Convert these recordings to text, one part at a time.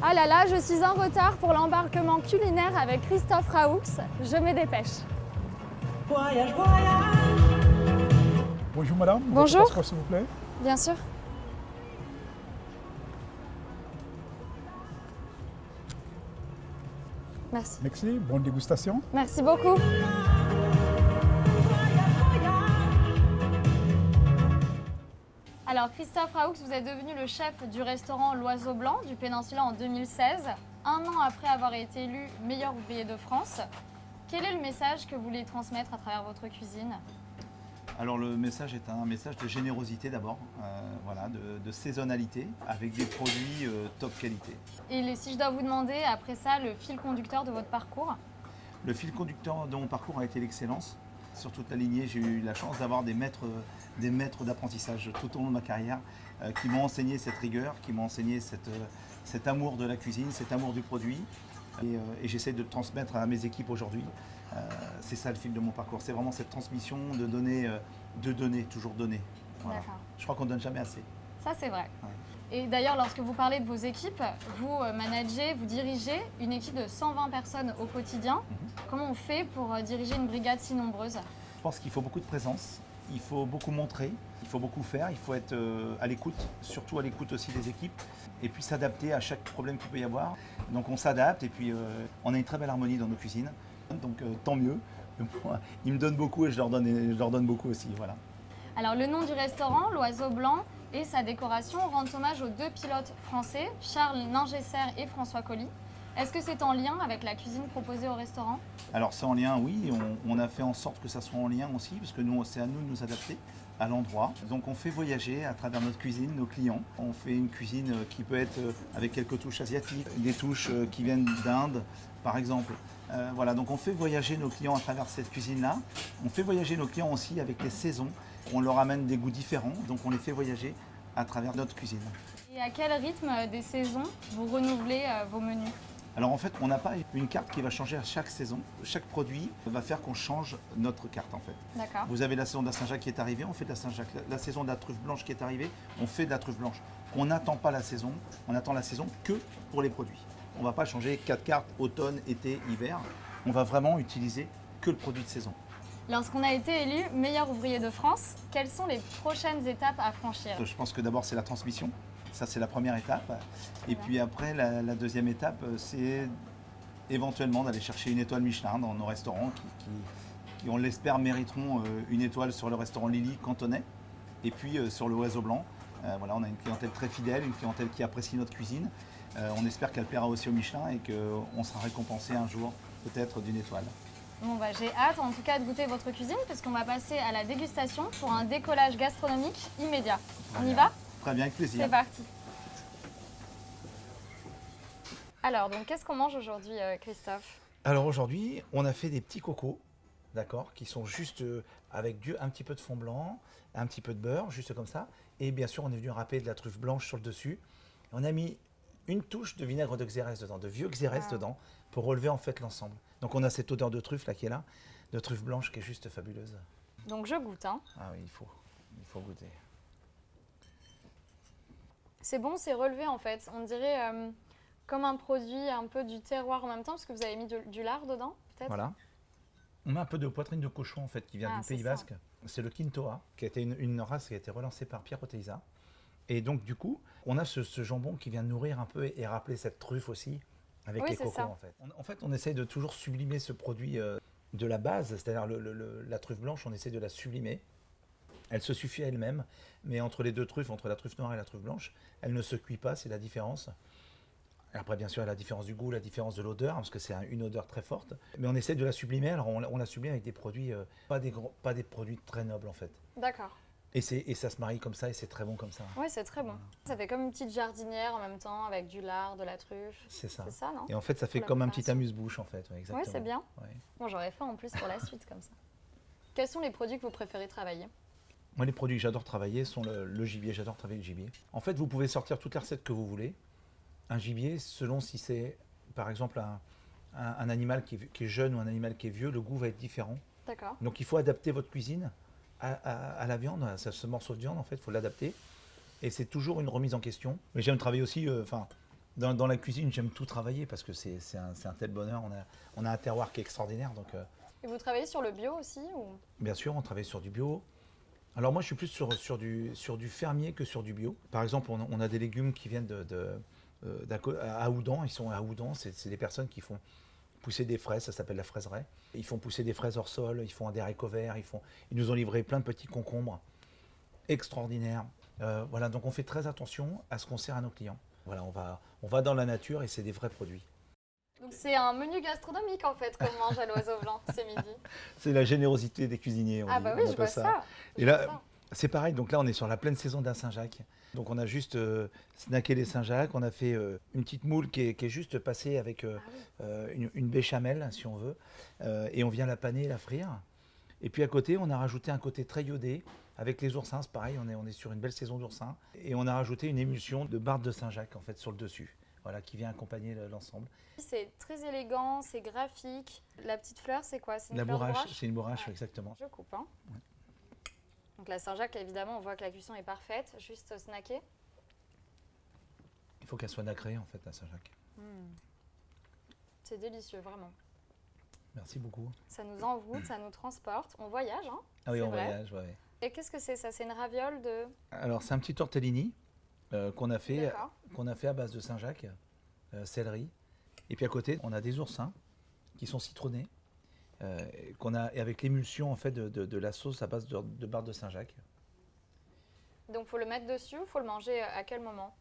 Ah là là, je suis en retard pour l'embarquement culinaire avec Christophe Raoux. Je me dépêche. Voyage, voyage. Bonjour madame. Bonjour. Votre passeport, s'il vous plaît. Bien sûr. Merci. Merci, bonne dégustation. Merci beaucoup. Alors Christophe Raoux, vous êtes devenu le chef du restaurant L'Oiseau Blanc du Péninsula en 2016, un an après avoir été élu meilleur ouvrier de France. Quel est le message que vous voulez transmettre à travers votre cuisine? Alors le message est un message de générosité d'abord, voilà, de saisonnalité avec des produits top qualité. Et si je dois vous demander après ça le fil conducteur de votre parcours? Le fil conducteur de mon parcours a été l'excellence. Sur toute la lignée, j'ai eu la chance d'avoir des maîtres d'apprentissage tout au long de ma carrière qui m'ont enseigné cette rigueur, qui m'ont enseigné cet amour de la cuisine, cet amour du produit. Et j'essaie de le transmettre à mes équipes aujourd'hui. C'est ça le fil de mon parcours, c'est vraiment cette transmission de donner, toujours donner. Voilà. Je crois qu'on ne donne jamais assez. Ça c'est vrai. Ouais. Et d'ailleurs, lorsque vous parlez de vos équipes, vous managez, vous dirigez une équipe de 120 personnes au quotidien. Comment on fait pour diriger une brigade si nombreuse? Je pense qu'il faut beaucoup de présence, il faut beaucoup montrer, il faut beaucoup faire, il faut être à l'écoute, surtout à l'écoute aussi des équipes, et puis s'adapter à chaque problème qu'il peut y avoir. Donc on s'adapte et puis on a une très belle harmonie dans nos cuisines, donc tant mieux. Ils me donnent beaucoup et je leur donne beaucoup aussi. Voilà. Alors le nom du restaurant, L'Oiseau Blanc, et sa décoration rendent hommage aux deux pilotes français, Charles Ningesser et François Colly. Est-ce que c'est en lien avec la cuisine proposée au restaurant? Alors c'est en lien, oui, on a fait en sorte que ça soit en lien aussi, parce que nous, c'est à nous de nous adapter à l'endroit. Donc on fait voyager à travers notre cuisine nos clients. On fait une cuisine qui peut être avec quelques touches asiatiques, des touches qui viennent d'Inde par exemple. Voilà, donc on fait voyager nos clients à travers cette cuisine-là. On fait voyager nos clients aussi avec les saisons. On leur amène des goûts différents, donc on les fait voyager à travers notre cuisine. Et à quel rythme des saisons vous renouvelez vos menus? Alors en fait, on n'a pas une carte qui va changer à chaque saison. Chaque produit va faire qu'on change notre carte en fait. D'accord. Vous avez la saison de la Saint-Jacques qui est arrivée, on fait de la Saint-Jacques. La saison de la truffe blanche qui est arrivée, on fait de la truffe blanche. On n'attend pas la saison, on attend la saison que pour les produits. On ne va pas changer 4 cartes automne, été, hiver. On va vraiment utiliser que le produit de saison. Lorsqu'on a été élu meilleur ouvrier de France, quelles sont les prochaines étapes à franchir? Je pense que d'abord c'est la transmission. Ça, c'est la première étape. Et puis après, la deuxième étape, c'est éventuellement d'aller chercher une étoile Michelin dans nos restaurants qui on l'espère, mériteront une étoile sur le restaurant Lily cantonais. Et puis sur l'Oiseau Blanc, voilà, on a une clientèle très fidèle, une clientèle qui apprécie notre cuisine. On espère qu'elle plaira aussi au Michelin et qu'on sera récompensé un jour peut-être d'une étoile. Bon, j'ai hâte en tout cas de goûter votre cuisine parce qu'on va passer à la dégustation pour un décollage gastronomique immédiat. On y va? Très bien, avec plaisir. C'est parti. Alors, donc, qu'est-ce qu'on mange aujourd'hui, Christophe? Alors aujourd'hui, on a fait des petits cocos, d'accord, qui sont juste avec un petit peu de fond blanc, un petit peu de beurre, juste comme ça. Et bien sûr, on est venu râper de la truffe blanche sur le dessus. On a mis une touche de vinaigre de Xérès dedans, de vieux Xérès dedans, pour relever en fait l'ensemble. Donc on a cette odeur de truffe là qui est là, de truffe blanche qui est juste fabuleuse. Donc je goûte, hein. Ah oui, il faut goûter. C'est bon, c'est relevé en fait. On dirait comme un produit un peu du terroir en même temps, parce que vous avez mis du lard dedans, peut-être? Voilà. On met un peu de poitrine de cochon en fait qui vient du Pays Basque. C'est le Quintoa, qui a été une race qui a été relancée par Pierre Oteiza. Et donc du coup, on a ce jambon qui vient nourrir un peu et rappeler cette truffe aussi avec les cocos en fait. En fait, on essaye de toujours sublimer ce produit de la base, c'est-à-dire la truffe blanche, on essaie de la sublimer. Elle se suffit à elle-même, mais entre les deux truffes, entre la truffe noire et la truffe blanche, elle ne se cuit pas, c'est la différence. Après, bien sûr, il y a la différence du goût, la différence de l'odeur, parce que c'est une odeur très forte. Mais on essaie de la sublimer, alors on la sublime avec des produits, pas des produits très nobles en fait. D'accord. Et ça se marie comme ça et c'est très bon comme ça. Oui, c'est très bon. Ça fait comme une petite jardinière en même temps, avec du lard, de la truffe. C'est ça. C'est ça, non? Et en fait, ça fait comme un petit amuse-bouche en fait. Ouais, exactement. Oui, c'est bien. Ouais. Bon, j'aurais faim en plus pour la suite comme ça. Quels sont les produits que vous préférez travailler? Moi, les produits que j'adore travailler sont le gibier. J'adore travailler le gibier. En fait, vous pouvez sortir toutes les recettes que vous voulez. Un gibier, selon si c'est, par exemple, un animal qui est jeune ou un animal qui est vieux, le goût va être différent. D'accord. Donc, il faut adapter votre cuisine à la viande, à ce morceau de viande, en fait, il faut l'adapter. Et c'est toujours une remise en question. Mais j'aime travailler aussi, Dans la cuisine, j'aime tout travailler parce que c'est un tel bonheur. On a un terroir qui est extraordinaire. Donc, Et vous travaillez sur le bio aussi ou... bien sûr, on travaille sur du bio. Alors moi, je suis plus sur du fermier que sur du bio. Par exemple, on a des légumes qui viennent à Houdan. Ils sont à Houdan. C'est des personnes qui font pousser des fraises. Ça s'appelle la fraiseraie. Ils font pousser des fraises hors sol. Ils font des haricots verts. Ils nous ont livré plein de petits concombres extraordinaires. Voilà, donc on fait très attention à ce qu'on sert à nos clients. Voilà, on va dans la nature et c'est des vrais produits. Donc c'est un menu gastronomique en fait qu'on mange à l'Oiseau Blanc ce midi. C'est la générosité des cuisiniers. Ah bah oui, je vois ça. Et là, c'est pareil, donc là on est sur la pleine saison d'un Saint-Jacques. Donc on a juste snacké les Saint-Jacques, on a fait une petite moule qui est juste passée avec une béchamel si on veut. Et on vient la paner et la frire. Et puis à côté, on a rajouté un côté très iodé avec les oursins, c'est pareil, on est sur une belle saison d'oursins. Et on a rajouté une émulsion de barbe de Saint-Jacques en fait sur le dessus. Voilà, qui vient accompagner l'ensemble. C'est très élégant, c'est graphique. La petite fleur, c'est quoi? C'est une La fleur de bourrache, bourrache. c'est une bourrache, Ouais. exactement. Je coupe. Hein. Ouais. Donc la Saint-Jacques, évidemment, on voit que la cuisson est parfaite. Juste snacker. Il faut qu'elle soit nacrée en fait, la Saint-Jacques. C'est délicieux, vraiment. Merci beaucoup. Ça nous envoûte, ça nous transporte. On voyage, hein? Ah oui, C'est on vrai. voyage, ouais. Et qu'est-ce que c'est ça? C'est une raviole de... Alors c'est un petit tortellini qu'on a fait D'accord. à base de Saint-Jacques, céleri. Et puis à côté, on a des oursins qui sont citronnés, et avec l'émulsion en fait de la sauce à base de barbe de Saint-Jacques. Donc faut le mettre dessus ou faut le manger à quel moment?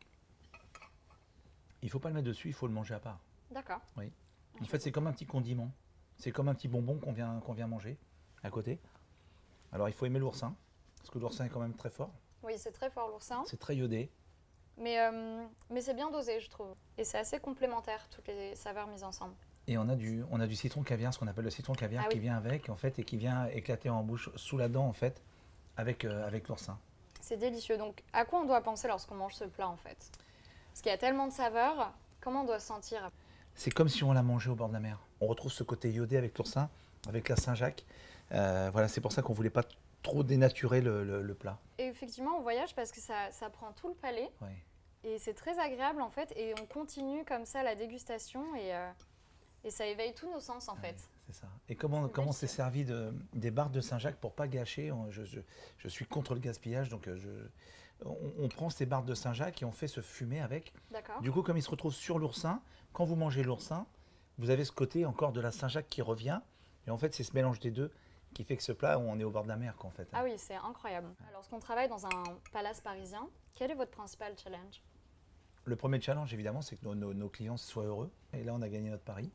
Il ne faut pas le mettre dessus, il faut le manger à part. D'accord. Oui. En fait, c'est comme un petit condiment. C'est comme un petit bonbon qu'on vient manger à côté. Alors il faut aimer l'oursin, parce que l'oursin est quand même très fort. Oui, c'est très fort l'oursin. C'est très iodé. Mais c'est bien dosé, je trouve. Et c'est assez complémentaire, toutes les saveurs mises ensemble. Et on a du citron caviar, ce qu'on appelle le citron caviar, Ah qui oui. vient avec, en fait, et qui vient éclater en bouche, sous la dent, en fait, avec l'oursin. C'est délicieux. Donc à quoi on doit penser lorsqu'on mange ce plat, en fait? Parce qu'il y a tellement de saveurs, comment on doit se sentir? C'est comme si on l'a mangé au bord de la mer. On retrouve ce côté iodé avec l'oursin, avec la Saint-Jacques. Voilà, c'est pour ça qu'on ne voulait pas trop dénaturer le plat. Et effectivement, on voyage parce que ça prend tout le palais. Ouais. Et c'est très agréable, en fait. Et on continue comme ça la dégustation et ça éveille tous nos sens, en fait. Ouais, c'est ça. Et comment on s'est servi des barres de Saint-Jacques pour pas gâcher. Je suis contre le gaspillage, donc on prend ces barres de Saint-Jacques et on fait se fumer avec. D'accord. Du coup, comme il se retrouve sur l'oursin, quand vous mangez l'oursin, vous avez ce côté encore de la Saint-Jacques qui revient. Et en fait, c'est ce mélange des deux qui fait que ce plat, on est au bord de la mer, quoi, en fait. Ah oui, c'est incroyable. Lorsqu'on travaille dans un palace parisien, quel est votre principal challenge? Le premier challenge, évidemment, c'est que nos clients soient heureux. Et là, on a gagné notre pari.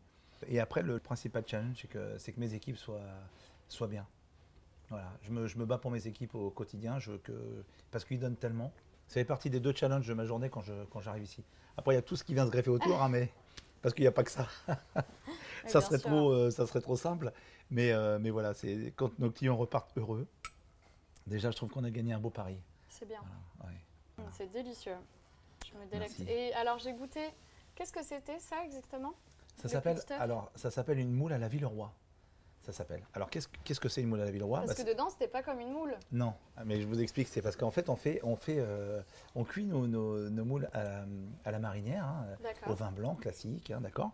Et après, le principal challenge, c'est que mes équipes soient bien. Voilà. Je me bats pour mes équipes au quotidien parce qu'ils donnent tellement. Ça fait partie des 2 challenges de ma journée quand j'arrive ici. Après, il y a tout ce qui vient se greffer autour, hein, mais parce qu'il n'y a pas que ça. Ça serait trop simple. Mais voilà, c'est quand nos clients repartent heureux, déjà, je trouve qu'on a gagné un beau pari. C'est bien. Voilà, ouais. C'est délicieux. Je me délecte. Merci. Et alors, j'ai goûté... Qu'est-ce que c'était, ça, exactement? Ça Le petit stuff. s'appelle une moule à la Villeroy. Ça s'appelle. Alors, qu'est-ce que c'est une moule à la Villeroy? Parce que dedans, c'était pas comme une moule. Non, mais je vous explique, c'est parce qu'en fait, on cuit nos moules à la marinière, hein, D'accord. au vin blanc classique, hein, d'accord.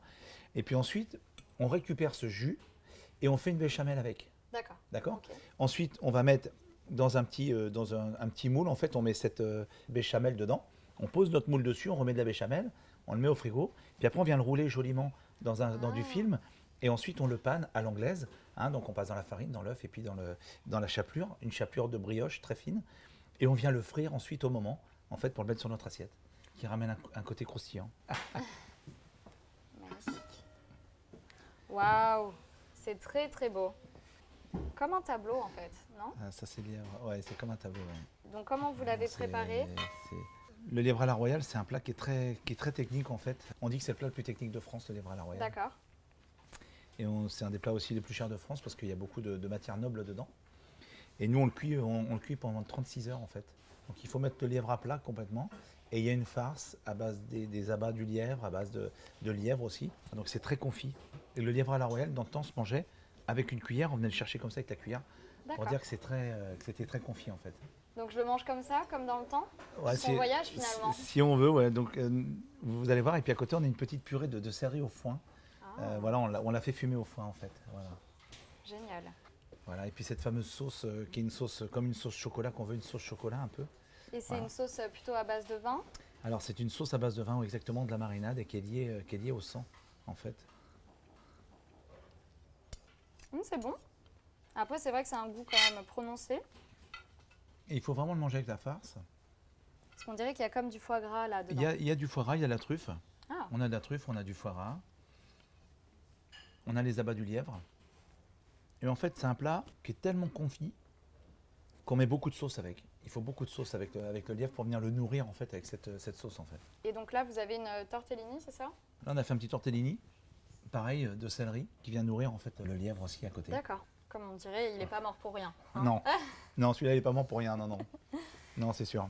Et puis ensuite, on récupère ce jus et on fait une béchamel avec, D'accord. d'accord. Ok. Ensuite, on va mettre dans un petit moule, en fait, on met cette béchamel dedans. On pose notre moule dessus, on remet de la béchamel, on le met au frigo, puis après on vient le rouler joliment dans du film, et ensuite on le panne à l'anglaise, hein, donc on passe dans la farine, dans l'œuf, et puis dans la chapelure, une chapelure de brioche très fine, et on vient le frire ensuite au moment, en fait, pour le mettre sur notre assiette, qui ramène un côté croustillant. Magnifique. Waouh, c'est très très beau. Comme un tableau en fait, non? Ah, ça c'est lièvre, ouais, c'est comme un tableau. Ouais. Donc comment vous l'avez préparé? Le lièvre à la royale, c'est un plat qui est très technique en fait. On dit que c'est le plat le plus technique de France, le lièvre à la royale. D'accord. Et c'est un des plats aussi les plus chers de France parce qu'il y a beaucoup de matières nobles dedans. Et nous, on le cuit pendant 36 heures en fait. Donc il faut mettre le lièvre à plat complètement. Et il y a une farce à base des abats du lièvre, à base de lièvre aussi. Donc c'est très confit. Et le lièvre à la royale, dans le temps, se mangeait avec une cuillère. On venait le chercher comme ça avec la cuillère pour D'accord. dire que c'était très confit en fait. Donc je le mange comme ça, comme dans le temps. Ouais, Son voyage finalement. Si on veut, ouais. Donc vous allez voir. Et puis à côté, on a une petite purée de céleri au foin. Ah, Voilà, on l'a fait fumer au foin en fait. Voilà. génial. Voilà. Et puis cette fameuse sauce qui est une sauce comme une sauce chocolat qu'on veut, une sauce chocolat un peu. Et c'est Voilà. une sauce plutôt à base de vin. Alors c'est une sauce à base de vin ou exactement de la marinade et qui est liée au sang en fait. C'est bon. Après, c'est vrai que c'est un goût quand même prononcé. Et il faut vraiment le manger avec la farce. Parce qu'on dirait qu'il y a comme du foie gras là dedans. Il y a du foie gras, il y a la truffe. Ah, On a de la truffe, on a du foie gras. On a les abats du lièvre. Et en fait, c'est un plat qui est tellement confit qu'on met beaucoup de sauce avec. Il faut beaucoup de sauce avec le lièvre pour venir le nourrir en fait avec cette sauce en fait. et donc là, vous avez une tortellini, c'est ça? Là, on a fait un petit tortellini, pareil, de céleri, qui vient nourrir en fait le lièvre aussi à côté. D'accord. Comme on dirait, il n'est pas mort pour rien. hein. Non, non, celui-là il est pas mort pour rien, non, non. Non, c'est sûr.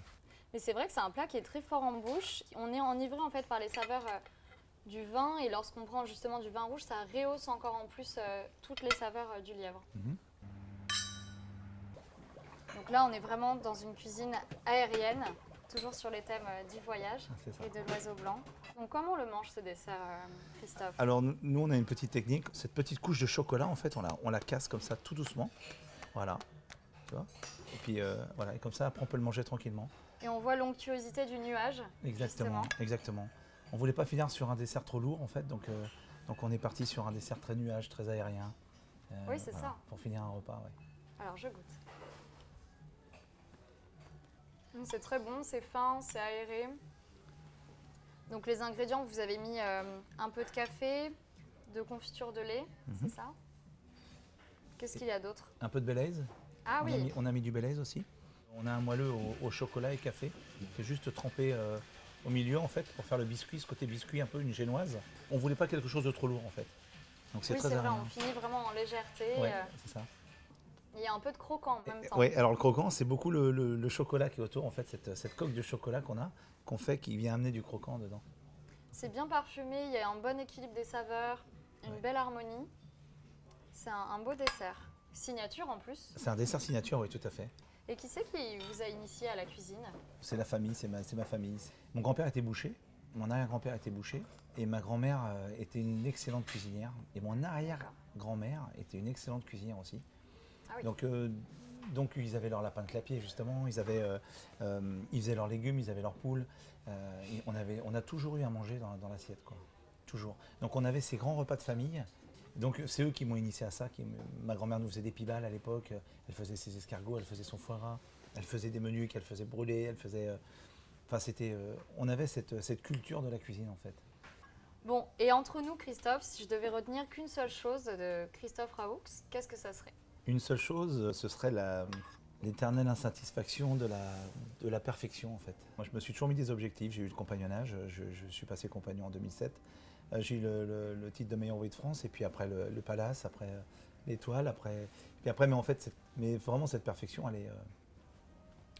Mais c'est vrai que c'est un plat qui est très fort en bouche. On est enivré en fait par les saveurs du vin et lorsqu'on prend justement du vin rouge, ça rehausse encore en plus toutes les saveurs du lièvre. Mhm. Donc là, on est vraiment dans une cuisine aérienne, toujours sur les thèmes du voyage Ah, c'est ça. et de l'oiseau blanc. Donc comment on le mange ce dessert, Christophe? Alors nous on a une petite technique, cette petite couche de chocolat en fait on la casse comme ça tout doucement, voilà, tu vois. Et puis voilà, et comme ça après on peut le manger tranquillement. Et on voit l'onctuosité du nuage. Exactement, justement. exactement. On voulait pas finir sur un dessert trop lourd en fait, donc on est parti sur un dessert très nuage, très aérien. Oui, c'est ça. Pour finir un repas, ouais. Alors je goûte. C'est très bon, c'est fin, c'est aéré. Donc les ingrédients, vous avez mis un peu de café, de confiture de lait, c'est ça? Qu'est-ce qu'il y a d'autre? Un peu de Baileys. Ah oui, On a mis du Baileys aussi. On a un moelleux au chocolat et café qui est juste trempé au milieu en fait pour faire le biscuit, ce côté biscuit un peu une génoise. On voulait pas quelque chose de trop lourd en fait. Donc c'est oui, très c'est vrai, aérien. on finit vraiment en légèreté. Ouais, c'est ça. Il y a un peu de croquant en même temps. Ouais, alors le croquant, c'est beaucoup le chocolat qui est autour, en fait, cette coque de chocolat qu'on fait, qui vient amener du croquant dedans. C'est bien parfumé, il y a un bon équilibre des saveurs, une Ouais. belle harmonie. C'est un beau dessert. Signature en plus. C'est un dessert signature, oui, tout à fait. Et qui c'est qui vous a initié à la cuisine? C'est la famille, c'est ma famille. Mon grand-père était boucher, mon arrière-grand-père était boucher, et ma grand-mère était une excellente cuisinière, et mon arrière-grand-mère était une excellente cuisinière aussi. Ah oui. Donc ils avaient leur lapin de clapier justement, ils faisaient leurs légumes, ils avaient leurs poules. Et on a toujours eu à manger dans l'assiette, quoi. Toujours. Donc on avait ces grands repas de famille. Donc c'est eux qui m'ont initié à ça. Ma grand-mère nous faisait des pibales à l'époque. Elle faisait ses escargots, elle faisait son foie gras, elle faisait des menus qu'elle faisait brûler, elle faisait. Enfin on avait cette culture de la cuisine en fait. Bon, et entre nous, Christophe, si je devais retenir qu'une seule chose de Christophe Raoux, qu'est-ce que ça serait? Une seule chose, ce serait l'éternelle insatisfaction de la perfection en fait. Moi je me suis toujours mis des objectifs, j'ai eu le compagnonnage, je suis passé compagnon en 2007. J'ai eu le titre de meilleur ouvrier de France et puis après le Palace, après l'étoile, puis après mais en fait mais vraiment cette perfection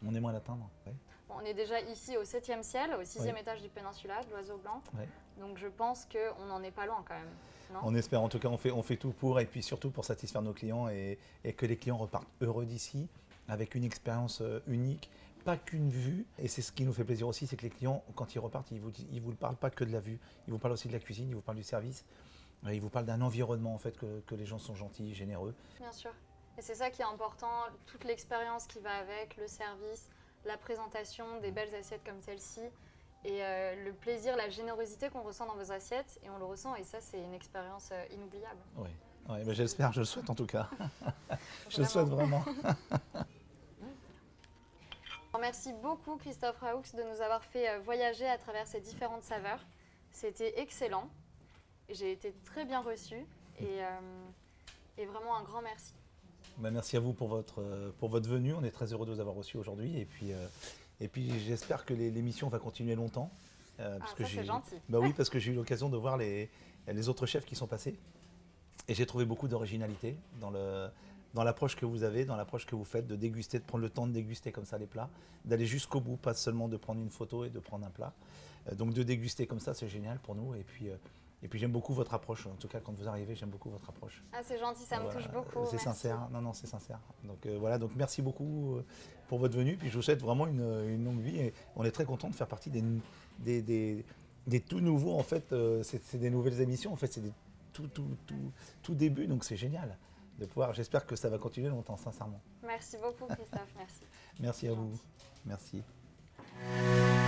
on est moins à l'atteindre. Ouais. Bon, on est déjà ici au 7e ciel, au 6e Oui. étage du Péninsula, de l'Oiseau Blanc. Ouais. Donc je pense qu'on n'en est pas loin quand même. Non? On espère, en tout cas on fait tout pour et puis surtout pour satisfaire nos clients et que les clients repartent heureux d'ici avec une expérience unique, pas qu'une vue. Et c'est ce qui nous fait plaisir aussi, c'est que les clients quand ils repartent, ils vous parlent pas que de la vue, ils vous parlent aussi de la cuisine, ils vous parlent du service, ils vous parlent d'un environnement en fait que les gens sont gentils, généreux. Bien sûr. Et c'est ça qui est important, toute l'expérience qui va avec, le service, la présentation, des belles assiettes comme celle-ci. Et le plaisir, la générosité qu'on ressent dans vos assiettes, et on le ressent, et ça c'est une expérience inoubliable. Oui, ouais, ben j'espère, je le souhaite en tout cas. Je le Vraiment. souhaite vraiment. Merci beaucoup Christophe Raoux de nous avoir fait voyager à travers ces différentes saveurs. C'était excellent. J'ai été très bien reçue et vraiment un grand merci. Ben, merci à vous pour votre venue, on est très heureux de vous avoir reçus aujourd'hui et puis j'espère que l'émission va continuer longtemps. Parce que ça c'est gentil. Bah oui, parce que j'ai eu l'occasion de voir les autres chefs qui sont passés. Et j'ai trouvé beaucoup d'originalité dans l'approche que vous avez, dans l'approche que vous faites, de déguster, de prendre le temps de déguster comme ça les plats, d'aller jusqu'au bout, pas seulement de prendre une photo et de prendre un plat. Donc de déguster comme ça, c'est génial pour nous. Et puis Et puis j'aime beaucoup votre approche. En tout cas, quand vous arrivez, j'aime beaucoup votre approche. Ah, c'est gentil, ça me Voilà. touche beaucoup. C'est merci. sincère. Non, c'est sincère. Donc voilà, donc merci beaucoup pour votre venue. Puis je vous souhaite vraiment une longue vie. Et on est très content de faire partie des tout nouveaux. En fait, c'est des nouvelles émissions. En fait, c'est des tout début. Donc c'est génial de pouvoir. J'espère que ça va continuer longtemps, sincèrement. Merci beaucoup, Christophe. Merci. Merci à vous. Gentil. Merci.